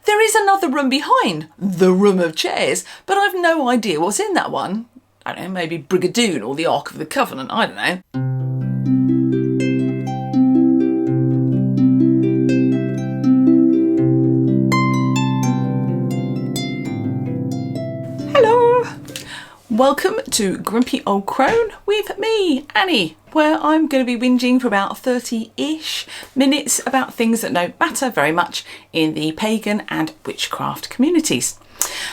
There is another room behind the room of chairs, but I've no idea what's in that one. I don't know, maybe Brigadoon or the Ark of the Covenant, I don't know. Hello! Welcome to Grumpy Old Crone with me, Annie, where I'm going to be whinging for about 30-ish minutes about things that don't matter very much in the pagan and witchcraft communities.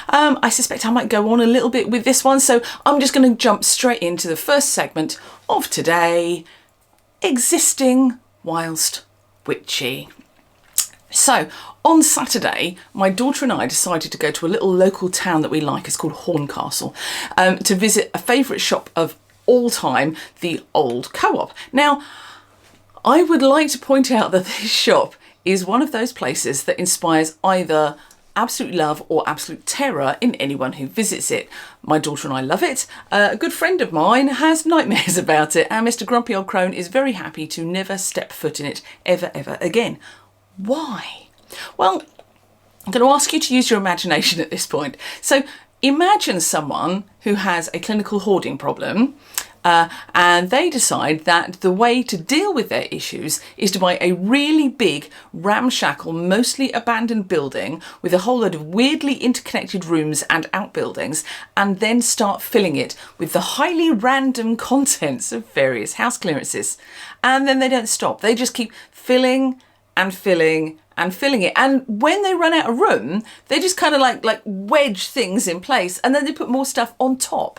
I suspect I might go on a little bit with this one, so I'm just going to jump straight into the first segment of today, existing whilst witchy. So, on Saturday, my daughter and I decided to go to a little local town that we like. It's called Horncastle, to visit a favourite shop of all time, the Old Co-op. Now, I would like to point out that this shop is one of those places that inspires either absolute love or absolute terror in anyone who visits it. My daughter and I love it. A good friend of mine has nightmares about it, and Mr. Grumpy Old Crone is very happy to never step foot in it ever again. Why? Well, I'm going to ask you to use your imagination at this point. So imagine someone who has a clinical hoarding problem, and they decide that the way to deal with their issues is to buy a really big, ramshackle, mostly abandoned building with a whole load of weirdly interconnected rooms and outbuildings, and then start filling it with the highly random contents of various house clearances. And then they don't stop. They just keep filling and filling and filling it. And when they run out of room, they just kind of like wedge things in place, and then they put more stuff on top.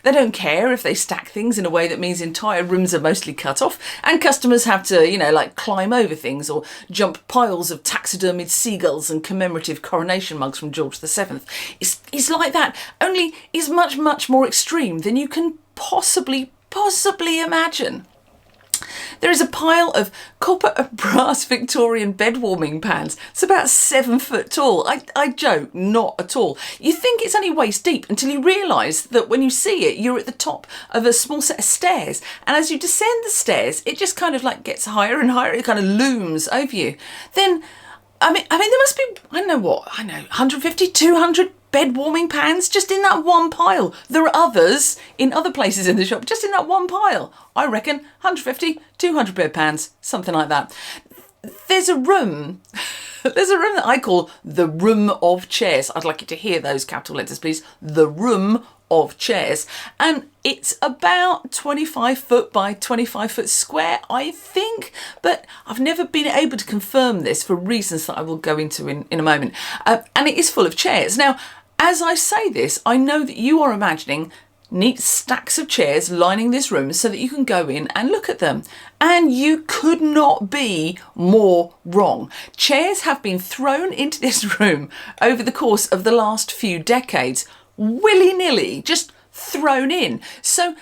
They don't care if they stack things in a way that means entire rooms are mostly cut off and customers have to, climb over things or jump piles of taxidermied seagulls and commemorative coronation mugs from George VII. It's like that, only it's much more extreme than you can possibly imagine. There is a pile of copper and brass Victorian bed warming pans. It's about 7 foot tall. I joke, not at all. You think it's only waist deep until you realise that when you see it, you're at the top of a small set of stairs. And as you descend the stairs, it just kind of gets higher and higher. It kind of looms over you. Then, I mean, there must be, 150, 200 bed warming pans just in that one pile. There are others in other places in the shop, just in that one pile. I reckon 150, 200 bed pans, something like that. There's a room that I call the room of chairs. I'd like you to hear those capital letters, please. The room of chairs. And it's about 25 foot by 25 foot square, I think, but I've never been able to confirm this for reasons that I will go into in a moment. And it is full of chairs. Now, as I say this, I know that you are imagining neat stacks of chairs lining this room so that you can go in and look at them. And you could not be more wrong. Chairs have been thrown into this room over the course of the last few decades, willy-nilly, just thrown in. So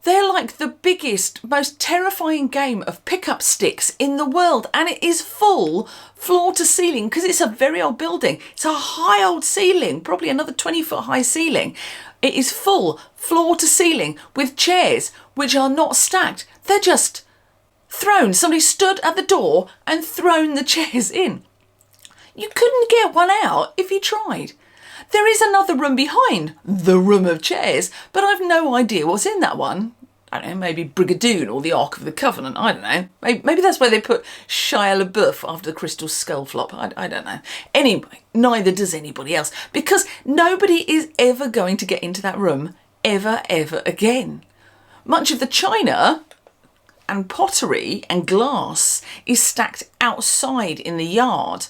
they're like the biggest, most terrifying game of pick-up sticks in the world, and it is full floor to ceiling because it's a very old building. It's a high old ceiling, probably another 20-foot high ceiling. It is full floor to ceiling with chairs which are not stacked. They're just thrown. Somebody stood at the door and thrown the chairs in. You couldn't get one out if you tried. There is another room behind the room of chairs, but I've no idea what's in that one. I don't know, maybe Brigadoon or the Ark of the Covenant, I don't know. Maybe that's where they put Shia LaBeouf after the Crystal Skull flop, I don't know. Anyway, neither does anybody else, because nobody is ever going to get into that room ever again. Much of the china and pottery and glass is stacked outside in the yard,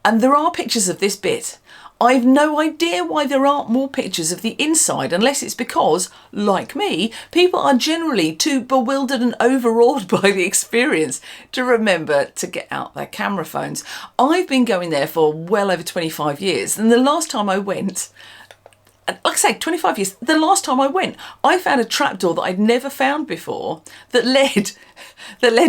and there are pictures of this bit. I've no idea why there aren't more pictures of the inside, unless it's because, like me, people are generally too bewildered and overawed by the experience to remember to get out their camera phones. I've been going there for well over 25 years, and the last time I went, like I say, 25 years, the last time I went, I found a trapdoor that I'd never found before that led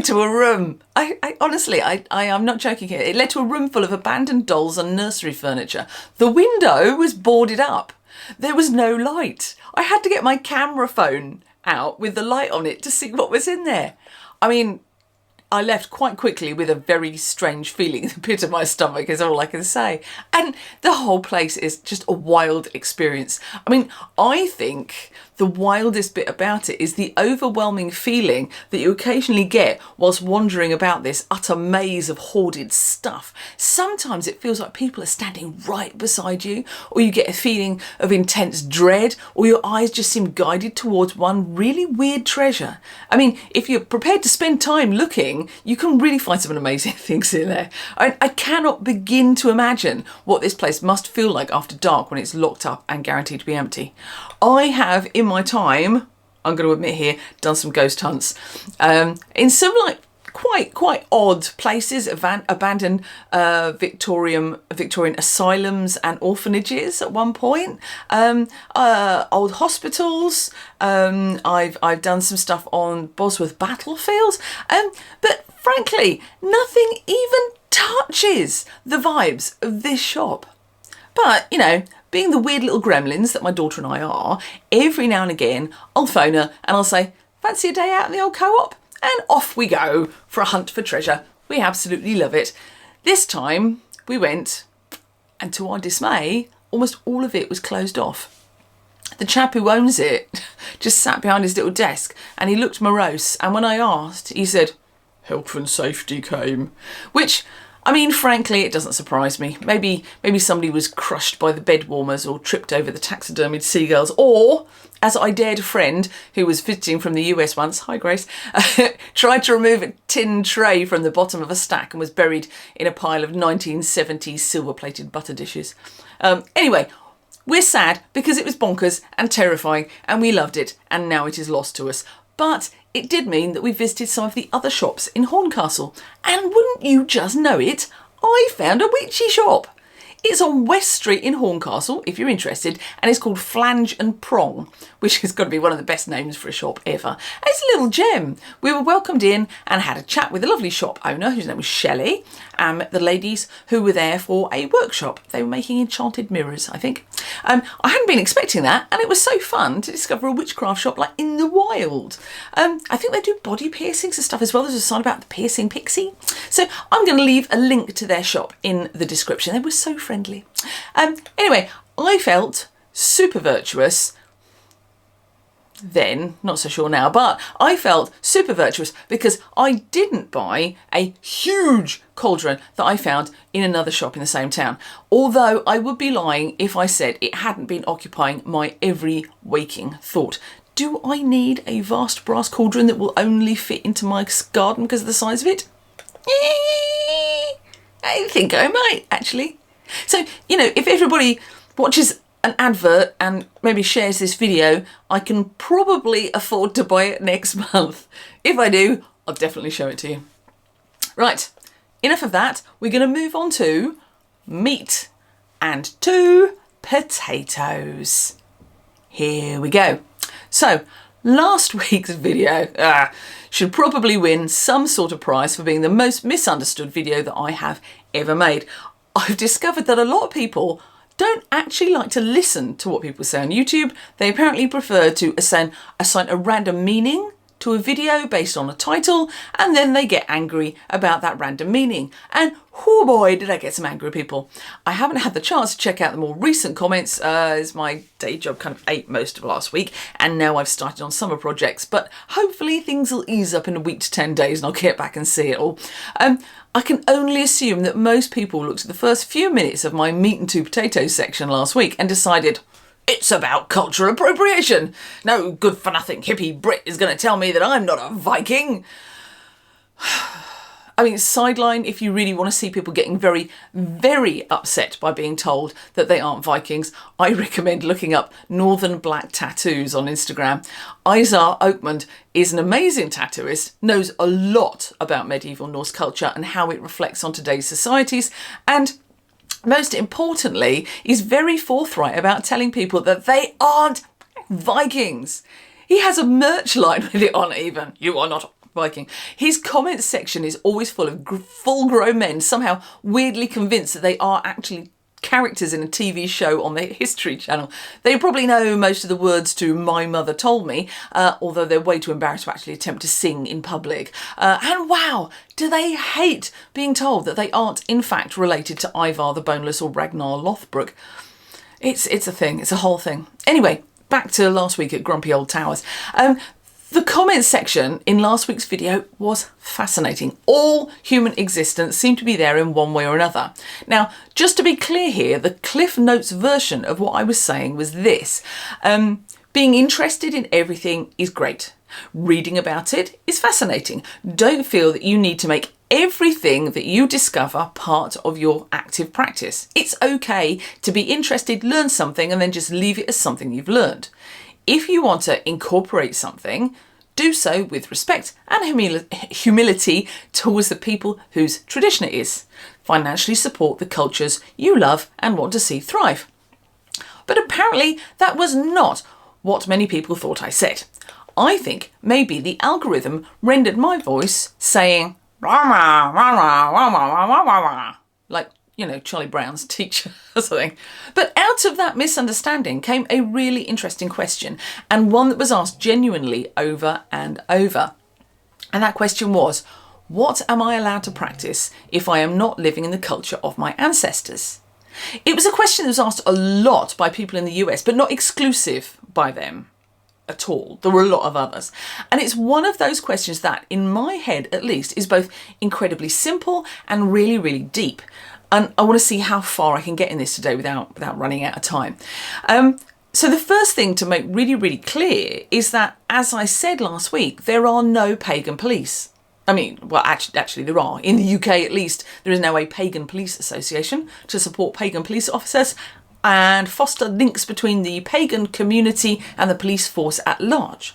to a room. I honestly, I am not joking here. It led to a room full of abandoned dolls and nursery furniture. The window was boarded up. There was no light. I had to get my camera phone out with the light on it to see what was in there. I mean, I left quite quickly with a very strange feeling in the pit of my stomach, is all I can say. And the whole place is just a wild experience. I mean, I think the wildest bit about it is the overwhelming feeling that you occasionally get whilst wandering about this utter maze of hoarded stuff. Sometimes it feels like people are standing right beside you, or you get a feeling of intense dread, or your eyes just seem guided towards one really weird treasure. I mean, if you're prepared to spend time looking, you can really find some amazing things in there. I cannot begin to imagine what this place must feel like after dark when it's locked up and guaranteed to be empty. I have, in my time, I'm going to admit here, done some ghost hunts in some like quite odd places, abandoned Victorian asylums and orphanages at one point, old hospitals. I've done some stuff on Bosworth battlefields, but frankly, nothing even touches the vibes of this shop. But, you know, being the weird little gremlins that my daughter and I are, every now and again I'll phone her and I'll say, fancy a day out in the old co-op? And off we go for a hunt for treasure. We absolutely love it. This time we went, and to our dismay, almost all of it was closed off. The chap who owns it just sat behind his little desk and he looked morose. And when I asked, he said, health and safety came, which, I mean, frankly, it doesn't surprise me. Maybe somebody was crushed by the bed warmers or tripped over the taxidermied seagulls, or, as I dared a friend who was visiting from the US once, hi Grace, tried to remove a tin tray from the bottom of a stack and was buried in a pile of 1970s silver-plated butter dishes. Anyway, we're sad because it was bonkers and terrifying and we loved it, and now it is lost to us. But it did mean that we visited some of the other shops in Horncastle. And wouldn't you just know it, I found a witchy shop. It's on West Street in Horncastle, if you're interested, and it's called Flange and Prong, which has got to be one of the best names for a shop ever. And it's a little gem. We were welcomed in and had a chat with the lovely shop owner, whose name was Shelley, and the ladies who were there for a workshop. They were making enchanted mirrors, I think. I hadn't been expecting that, and it was so fun to discover a witchcraft shop like in the wild. I think they do body piercings and stuff as well. There's a sign about the piercing pixie. So I'm going to leave a link to their shop in the description. They were so friendly. Anyway, I felt super virtuous then, not so sure now, but I felt super virtuous because I didn't buy a huge cauldron that I found in another shop in the same town. Although I would be lying if I said it hadn't been occupying my every waking thought. Do I need a vast brass cauldron that will only fit into my garden because of the size of it? I think I might, actually. So, you know, if everybody watches an advert and maybe shares this video, I can probably afford to buy it next month. If I do, I'll definitely show it to you. Right, enough of that. We're going to move on to meat and 2 potatoes. Here we go. So, last week's video should probably win some sort of prize for being the most misunderstood video that I have ever made. I've discovered that a lot of people don't actually like to listen to what people say on YouTube. They apparently prefer to assign a random meaning to a video based on a title, and then they get angry about that random meaning. And oh boy, did I get some angry people. I haven't had the chance to check out the more recent comments, as my day job kind of ate most of last week, and now I've started on summer projects, but hopefully things will ease up in a week to 10 days and I'll get back and see it all. I can only assume that most people looked at the first few minutes of my meat and 2 potatoes section last week and decided, it's about cultural appropriation. No good for nothing hippie Brit is going to tell me that I'm not a Viking. I mean, sideline, if you really want to see people getting very, very upset by being told that they aren't Vikings, I recommend looking up Northern Black Tattoos on Instagram. Izar Oakmond is an amazing tattooist, knows a lot about medieval Norse culture and how it reflects on today's societies, and most importantly, is very forthright about telling people that they aren't Vikings. He has a merch line with it on even. You are not Viking. His comments section is always full of full-grown men somehow weirdly convinced that they are actually characters in a TV show on the History Channel. They probably know most of the words to My Mother Told Me, although they're way too embarrassed to actually attempt to sing in public. And wow, do they hate being told that they aren't in fact related to Ivar the Boneless or Ragnar Lothbrok. It's a thing, it's a whole thing. Anyway, back to last week at Grumpy Old Towers. The comments section in last week's video was fascinating. All human existence seemed to be there in one way or another. Now, just to be clear here, the Cliff Notes version of what I was saying was this. Being interested in everything is great. Reading about it is fascinating. Don't feel that you need to make everything that you discover part of your active practice. It's okay to be interested, learn something, and then just leave it as something you've learned. If you want to incorporate something, do so with respect and humility towards the people whose tradition it is. Financially support the cultures you love and want to see thrive. But apparently that was not what many people thought I said. I think maybe the algorithm rendered my voice saying like, you know, Charlie Brown's teacher or something. But out of that misunderstanding came a really interesting question, and one that was asked genuinely over and over. And that question was, what am I allowed to practice if I am not living in the culture of my ancestors? It was a question that was asked a lot by people in the US, but not exclusive by them at all. There were a lot of others. And it's one of those questions that, in my head at least, is both incredibly simple and really, really deep. And I want to see how far I can get in this today without running out of time. So the first thing to make really, really clear is that, as I said last week, there are no pagan police. I mean, well, actually there are. In the UK, at least, there is now a pagan police association to support pagan police officers and foster links between the pagan community and the police force at large.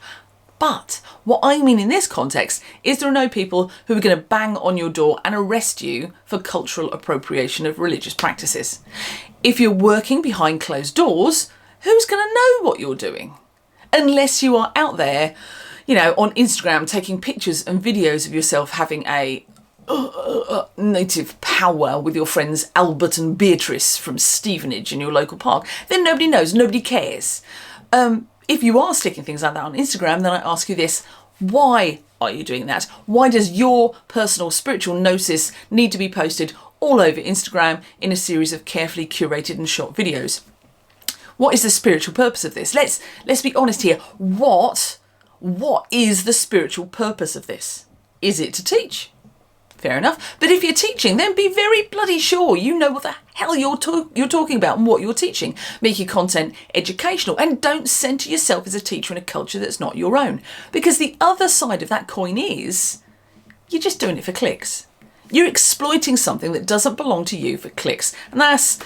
But what I mean in this context is there are no people who are going to bang on your door and arrest you for cultural appropriation of religious practices. If you're working behind closed doors, who's going to know what you're doing? Unless you are out there, you know, on Instagram taking pictures and videos of yourself having a native powwow with your friends Albert and Beatrice from Stevenage in your local park, then nobody knows, nobody cares. If you are sticking things like that on Instagram, then I ask you this: why are you doing that? Why does your personal spiritual gnosis need to be posted all over Instagram in a series of carefully curated and shot videos? What is the spiritual purpose of this? Let's be honest here. What is the spiritual purpose of this? Is it to teach? Fair enough. But if you're teaching, then be very bloody sure you know what the hell you're talking about and what you're teaching. Make your content educational, and don't center yourself as a teacher in a culture that's not your own. Because the other side of that coin is you're just doing it for clicks. You're exploiting something that doesn't belong to you for clicks. And that's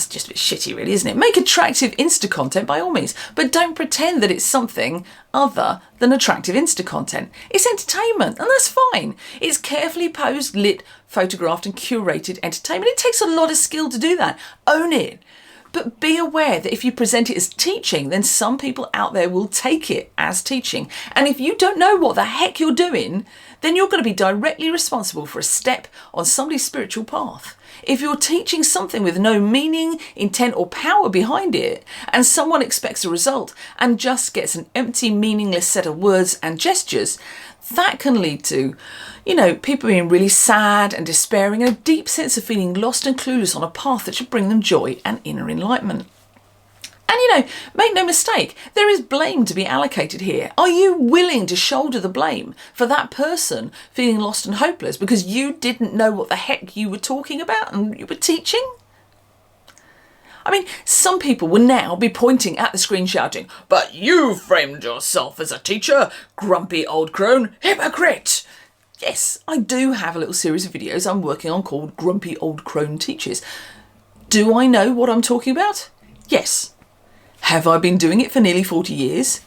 just a bit shitty, really, isn't it? Make attractive Insta content by all means, but don't pretend that it's something other than attractive Insta content. It's entertainment, and that's fine. It's carefully posed, lit, photographed and curated entertainment. It takes a lot of skill to do that. Own it. But be aware that if you present it as teaching, then some people out there will take it as teaching. And if you don't know what the heck you're doing, then you're going to be directly responsible for a step on somebody's spiritual path. If you're teaching something with no meaning, intent or power behind it, and someone expects a result and just gets an empty, meaningless set of words and gestures, that can lead to, you know, people being really sad and despairing and a deep sense of feeling lost and clueless on a path that should bring them joy and inner enlightenment. And, you know, make no mistake, there is blame to be allocated here. Are you willing to shoulder the blame for that person feeling lost and hopeless because you didn't know what the heck you were talking about and you were teaching? I mean, some people will now be pointing at the screen shouting, "But you framed yourself as a teacher, grumpy old crone, hypocrite!" Yes, I do have a little series of videos I'm working on called Grumpy Old Crone Teaches. Do I know what I'm talking about? Yes. Have I been doing it for nearly 40 years?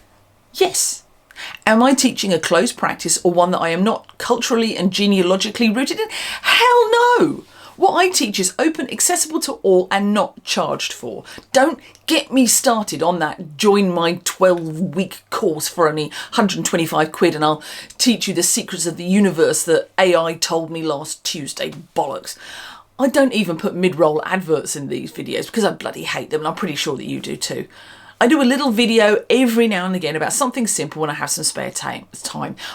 Yes. Am I teaching a closed practice or one that I am not culturally and genealogically rooted in? Hell no! What I teach is open, accessible to all and not charged for. Don't get me started on that join my 12-week course for only 125 quid and I'll teach you the secrets of the universe that AI told me last Tuesday bollocks. I don't even put mid-roll adverts in these videos because I bloody hate them, and I'm pretty sure that you do too. I do a little video every now and again about something simple when I have some spare time.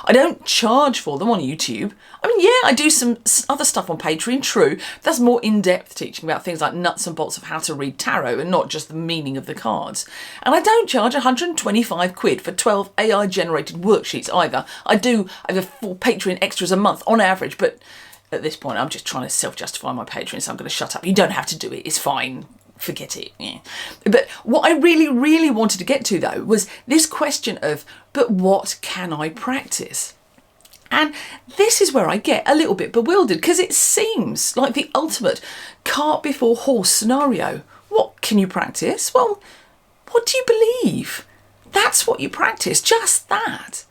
I don't charge for them on YouTube. I mean, yeah, I do some other stuff on Patreon, true. That's more in-depth teaching about things like nuts and bolts of how to read tarot and not just the meaning of the cards. And I don't charge 125 quid for 12 AI-generated worksheets either. I have a full Patreon extras a month on average, but at this point I'm just trying to self-justify my Patreon, so I'm going to shut up. You don't have to do it, it's fine. Forget it. Yeah. But what I really, really wanted to get to though was this question of, but what can I practice? And this is where I get a little bit bewildered because it seems like the ultimate cart before horse scenario. What can you practice? Well, what do you believe? That's what you practice, just that.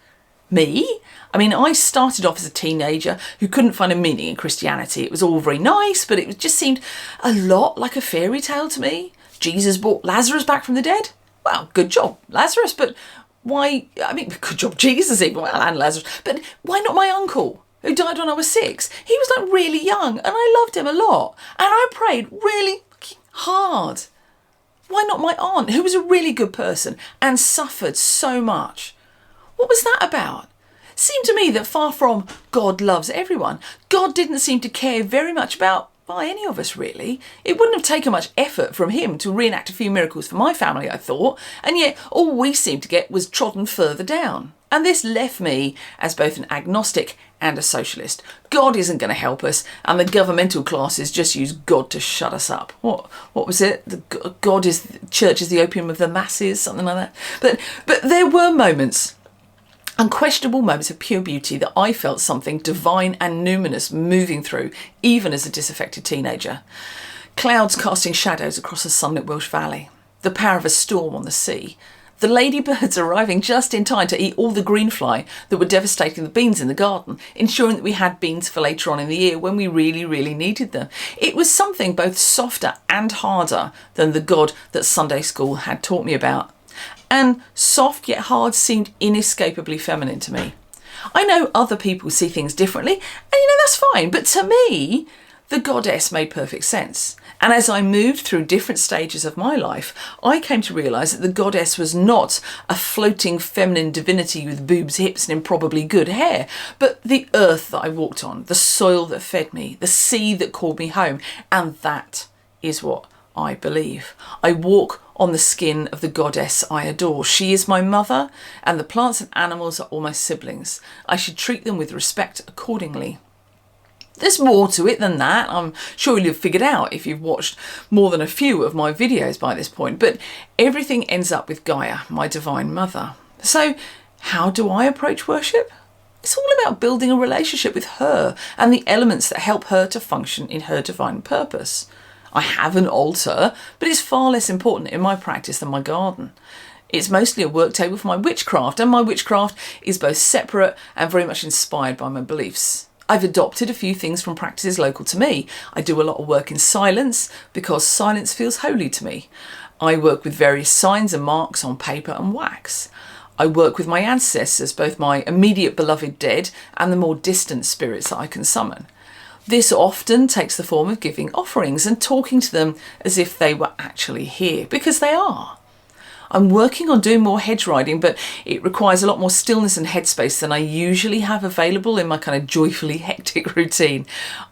Me? I mean, I started off as a teenager who couldn't find a meaning in Christianity. It was all very nice, but it just seemed a lot like a fairy tale to me. Jesus brought Lazarus back from the dead. Well, good job, Lazarus, but why? I mean, good job, Jesus even, well, and Lazarus. But why not my uncle, who died when I was 6? He was like really young, and I loved him a lot. And I prayed really hard. Why not my aunt, who was a really good person and suffered so much? What was that about? It seemed to me that far from God loves everyone, God didn't seem to care very much about any of us really. It wouldn't have taken much effort from him to reenact a few miracles for my family, I thought, and yet all we seemed to get was trodden further down. And this left me as both an agnostic and a socialist. God isn't going to help us, and the governmental classes just use God to shut us up. What was it? Church is the opium of the masses, something like that. But there were moments, unquestionable moments of pure beauty that I felt something divine and numinous moving through, even as a disaffected teenager. Clouds casting shadows across a sunlit Welsh valley, the power of a storm on the sea, the ladybirds arriving just in time to eat all the greenfly that were devastating the beans in the garden, ensuring that we had beans for later on in the year when we really, really needed them. It was something both softer and harder than the God that Sunday school had taught me about. And soft yet hard seemed inescapably feminine to me. I know other people see things differently, and that's fine, but to me, the goddess made perfect sense. And as I moved through different stages of my life, I came to realise that the goddess was not a floating feminine divinity with boobs, hips and improbably good hair, but the earth that I walked on, the soil that fed me, the sea that called me home, and that is what I believe. I walk on the skin of the goddess I adore. She is my mother, and the plants and animals are all my siblings. I should treat them with respect accordingly. There's more to it than that. I'm sure you'll have figured out if you've watched more than a few of my videos by this point, but everything ends up with Gaia, my divine mother. So how do I approach worship? It's all about building a relationship with her and the elements that help her to function in her divine purpose. I have an altar, but it's far less important in my practice than my garden. It's mostly a work table for my witchcraft, and my witchcraft is both separate and very much inspired by my beliefs. I've adopted a few things from practices local to me. I do a lot of work in silence because silence feels holy to me. I work with various signs and marks on paper and wax. I work with my ancestors, both my immediate beloved dead and the more distant spirits that I can summon. This often takes the form of giving offerings and talking to them as if they were actually here, because they are. I'm working on doing more hedge riding, but it requires a lot more stillness and headspace than I usually have available in my kind of joyfully hectic routine.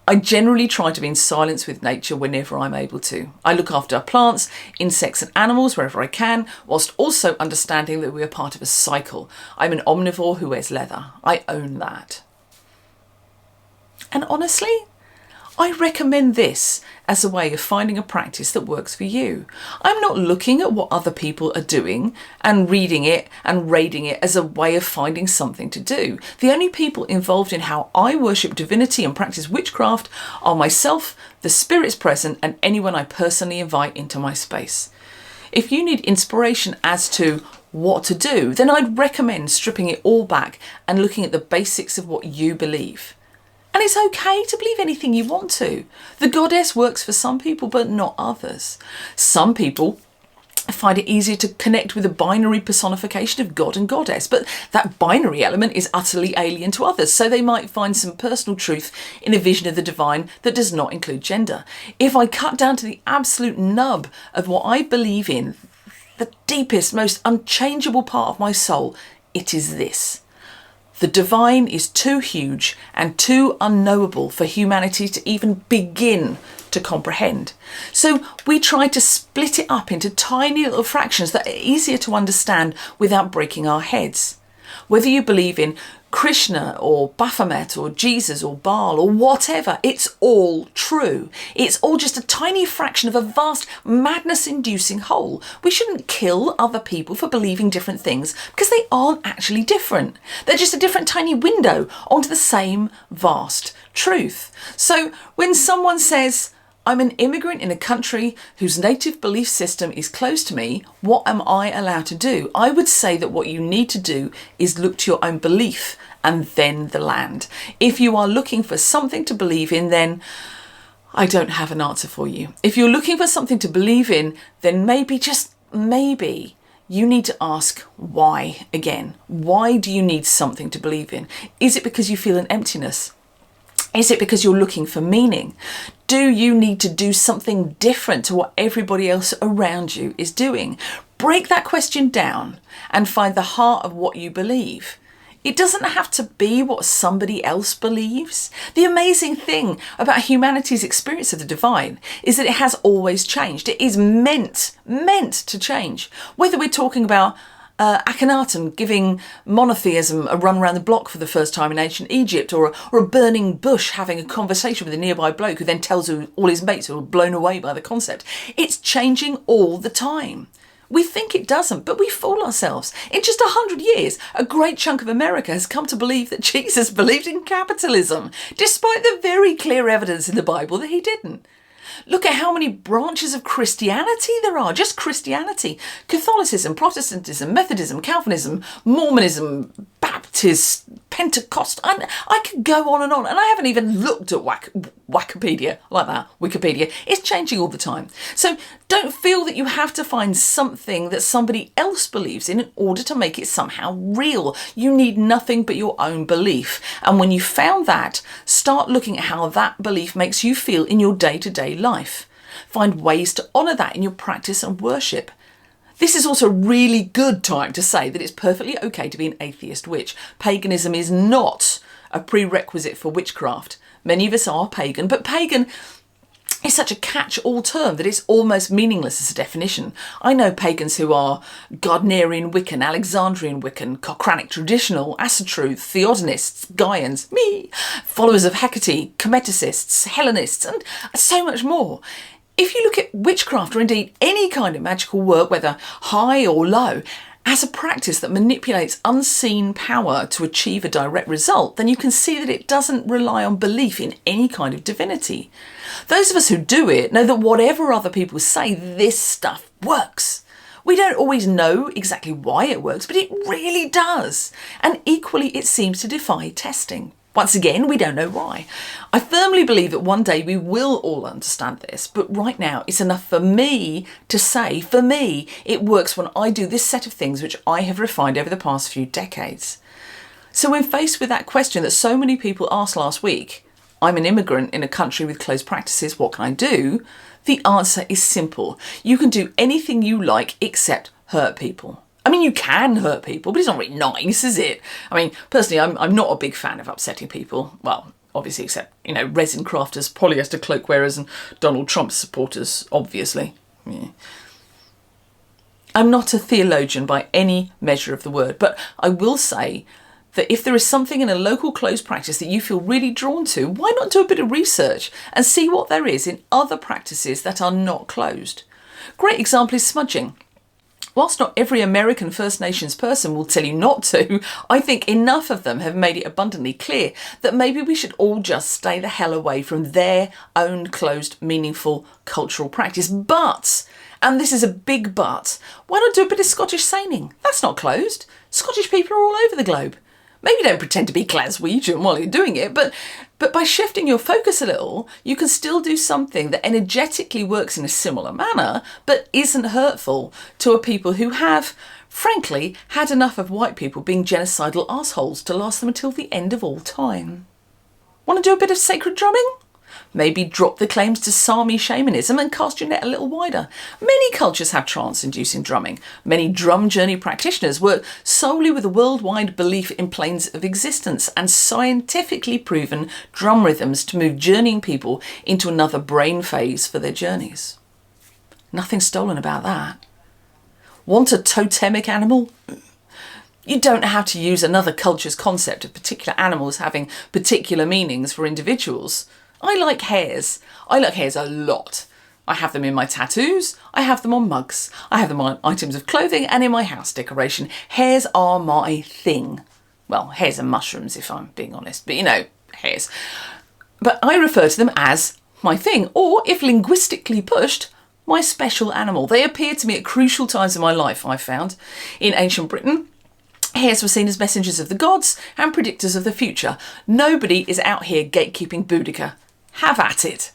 I generally try to be in silence with nature whenever I'm able to. I look after plants, insects and animals wherever I can, whilst also understanding that we are part of a cycle. I'm an omnivore who wears leather. I own that. And honestly, I recommend this as a way of finding a practice that works for you. I'm not looking at what other people are doing and reading it and raiding it as a way of finding something to do. The only people involved in how I worship divinity and practice witchcraft are myself, the spirits present, and anyone I personally invite into my space. If you need inspiration as to what to do, then I'd recommend stripping it all back and looking at the basics of what you believe. And it's okay to believe anything you want to. The goddess works for some people, but not others. Some people I find it easier to connect with a binary personification of God and goddess, but that binary element is utterly alien to others, so they might find some personal truth in a vision of the divine that does not include gender. If I cut down to the absolute nub of what I believe in, the deepest, most unchangeable part of my soul, it is this. The divine is too huge and too unknowable for humanity to even begin to comprehend. So we try to split it up into tiny little fractions that are easier to understand without breaking our heads. Whether you believe in Krishna or Baphomet or Jesus or Baal or whatever, it's all true. It's all just a tiny fraction of a vast madness-inducing whole. We shouldn't kill other people for believing different things because they aren't actually different. They're just a different tiny window onto the same vast truth. So when someone says, I'm an immigrant in a country whose native belief system is closed to me, what am I allowed to do? I would say that what you need to do is look to your own belief and then the land. If you are looking for something to believe in, then I don't have an answer for you. If you're looking for something to believe in, then maybe, just maybe, you need to ask why again. Why do you need something to believe in? Is it because you feel an emptiness? Is it because you're looking for meaning? Do you need to do something different to what everybody else around you is doing? Break that question down and find the heart of what you believe. It doesn't have to be what somebody else believes. The amazing thing about humanity's experience of the divine is that it has always changed. It is meant to change. Whether we're talking about Akhenaten giving monotheism a run around the block for the first time in ancient Egypt, or a burning bush having a conversation with a nearby bloke who then tells all his mates who are blown away by the concept. It's changing all the time. We think it doesn't, but we fool ourselves. In just 100 years, a great chunk of America has come to believe that Jesus believed in capitalism, despite the very clear evidence in the Bible that he didn't. Look at how many branches of Christianity there are, just Christianity. Catholicism, Protestantism, Methodism, Calvinism, Mormonism, Baptist, Pentecost. I could go on, and I haven't even looked at Wikipedia like that. Wikipedia. It's changing all the time. So don't feel that you have to find something that somebody else believes in order to make it somehow real. You need nothing but your own belief. And when you found that, start looking at how that belief makes you feel in your day-to-day life. Find ways to honour that in your practice and worship. This is also a really good time to say that it's perfectly okay to be an atheist witch. Paganism is not a prerequisite for witchcraft. Many of us are pagan, but pagan is such a catch-all term that it's almost meaningless as a definition. I know pagans who are Gardnerian Wiccan, Alexandrian Wiccan, Cochranic Traditional, Asatru, Theodonists, Gaians, me, followers of Hecate, Kemeticists, Hellenists, and so much more. If you look at witchcraft, or indeed any kind of magical work, whether high or low, as a practice that manipulates unseen power to achieve a direct result, then you can see that it doesn't rely on belief in any kind of divinity. Those of us who do it know that whatever other people say, this stuff works. We don't always know exactly why it works, but it really does. And equally, it seems to defy testing. Once again, we don't know why. I firmly believe that one day we will all understand this, but right now it's enough for me to say, for me, it works when I do this set of things which I have refined over the past few decades. So when faced with that question that so many people asked last week, I'm an immigrant in a country with closed practices, what can I do? The answer is simple. You can do anything you like except hurt people. I mean, you can hurt people, but it's not really nice, is it? I mean, personally, I'm not a big fan of upsetting people. Well, obviously, except, resin crafters, polyester cloak wearers, and Donald Trump supporters, obviously. Yeah. I'm not a theologian by any measure of the word, but I will say that if there is something in a local closed practice that you feel really drawn to, why not do a bit of research and see what there is in other practices that are not closed? Great example is smudging. Whilst not every American First Nations person will tell you not to, I think enough of them have made it abundantly clear that maybe we should all just stay the hell away from their own closed, meaningful cultural practice. But, and this is a big but, why not do a bit of Scottish seining? That's not closed. Scottish people are all over the globe. Maybe don't pretend to be Glaswegian while you're doing it, but by shifting your focus a little, you can still do something that energetically works in a similar manner, but isn't hurtful to a people who have, frankly, had enough of white people being genocidal assholes to last them until the end of all time. Want to do a bit of sacred drumming? Maybe drop the claims to Sami shamanism and cast your net a little wider. Many cultures have trance-inducing drumming. Many drum journey practitioners work solely with a worldwide belief in planes of existence and scientifically proven drum rhythms to move journeying people into another brain phase for their journeys. Nothing stolen about that. Want a totemic animal? You don't have to use another culture's concept of particular animals having particular meanings for individuals. I like hares. I like hares a lot. I have them in my tattoos, I have them on mugs, I have them on items of clothing and in my house decoration. Hares are my thing. Well, hares and mushrooms if I'm being honest, but you know, hares. But I refer to them as my thing, or if linguistically pushed, my special animal. They appear to me at crucial times in my life, I've found. In ancient Britain, hares were seen as messengers of the gods and predictors of the future. Nobody is out here gatekeeping Boudica. Have at it.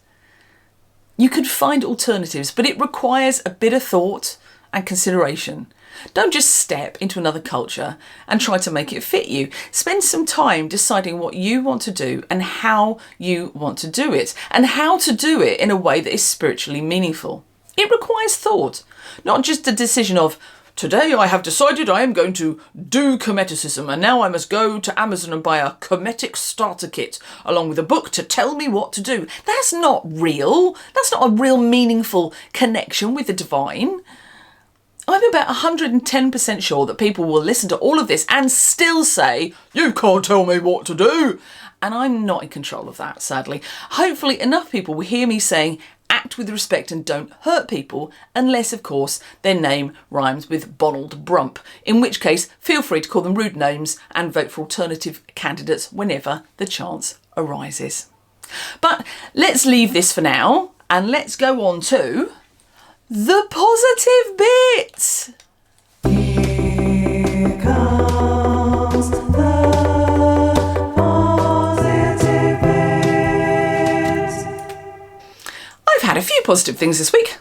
You could find alternatives, but it requires a bit of thought and consideration. Don't just step into another culture and try to make it fit you. Spend some time deciding what you want to do and how you want to do it, and how to do it in a way that is spiritually meaningful. It requires thought, not just a decision of, today I have decided I am going to do Hermeticism and now I must go to Amazon and buy a Hermetic starter kit along with a book to tell me what to do. That's not real. That's not a real meaningful connection with the divine. I'm about 110% sure that people will listen to all of this and still say, you can't tell me what to do. And I'm not in control of that, sadly. Hopefully enough people will hear me saying, act with respect and don't hurt people, unless, of course, their name rhymes with Bonald Brump, in which case feel free to call them rude names and vote for alternative candidates whenever the chance arises. But let's leave this for now and let's go on to the positive bit. Here comes the had a few positive things this week.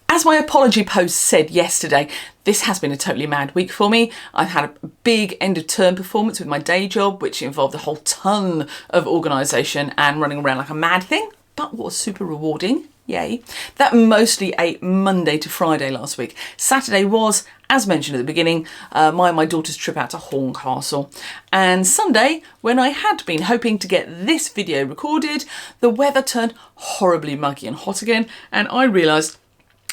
As my apology post said yesterday, this has been a totally mad week for me. I've had a big end of term performance with my day job, which involved a whole ton of organisation and running around like a mad thing, but was super rewarding. Yay. That mostly ate Monday to Friday last week. Saturday was, as mentioned at the beginning, my daughter's trip out to Horncastle. And Sunday, when I had been hoping to get this video recorded, the weather turned horribly muggy and hot again, and I realised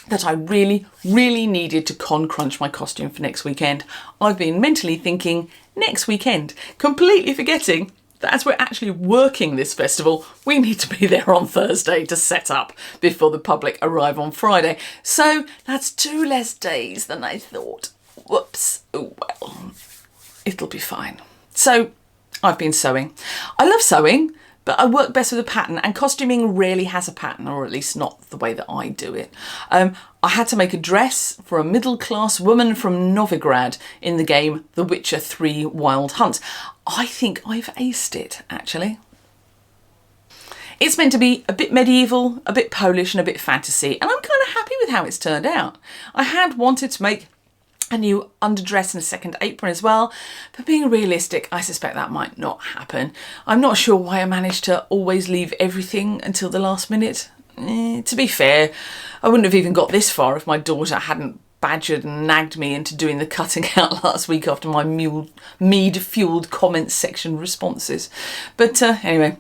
that I really needed to crunch my costume for next weekend. I've been mentally thinking next weekend, completely forgetting that as we're actually working this festival, we need to be there on Thursday to set up before the public arrive on Friday. So that's 2 less days than I thought. Whoops. Oh well, it'll be fine. So I've been sewing. I love sewing, but I work best with a pattern, and costuming rarely has a pattern, or at least not the way that I do it. I had to make a dress for a middle-class woman from Novigrad in the game The Witcher 3 Wild Hunt. I think I've aced it, actually. It's meant to be a bit medieval, a bit Polish and a bit fantasy, and I'm kind of happy with how it's turned out. I had wanted to make a new underdress and a second apron as well, but being realistic, I suspect that might not happen. I'm not sure why I managed to always leave everything until the last minute. To be fair, I wouldn't have even got this far if my daughter hadn't badgered and nagged me into doing the cutting out last week after my mead-fueled comments section responses. But anyway,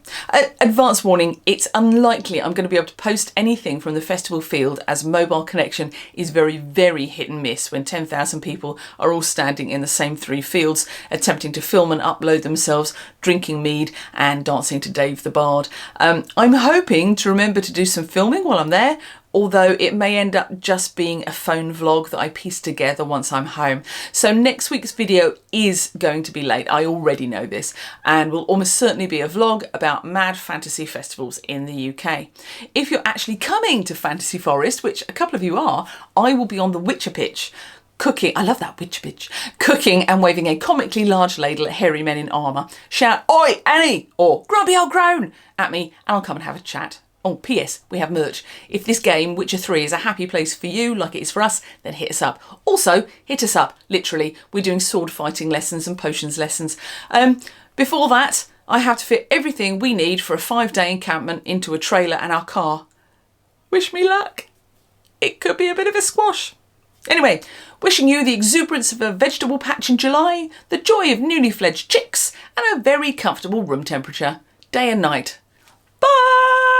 advance warning, it's unlikely I'm going to be able to post anything from the festival field, as mobile connection is very hit and miss when 10,000 people are all standing in the same 3 fields attempting to film and upload themselves drinking mead and dancing to Dave the Bard. I'm hoping to remember to do some filming while I'm there, although it may end up just being a phone vlog that I piece together once I'm home. So next week's video is going to be late, I already know this, and will almost certainly be a vlog about mad fantasy festivals in the UK. If you're actually coming to Fantasy Forest, which a couple of you are, I will be on the Witcher pitch, cooking, I love that witch bitch, cooking and waving a comically large ladle at hairy men in armour. Shout, "Oi, Annie!" or "Grumpy old crone" at me and I'll come and have a chat. Oh, P.S. we have merch. If this game, Witcher 3, is a happy place for you, like it is for us, then hit us up. Also, hit us up, literally. We're doing sword fighting lessons and potions lessons. Before that, I have to fit everything we need for a 5-day encampment into a trailer and our car. Wish me luck. It could be a bit of a squash. Anyway, wishing you the exuberance of a vegetable patch in July, the joy of newly fledged chicks, and a very comfortable room temperature, day and night. Bye!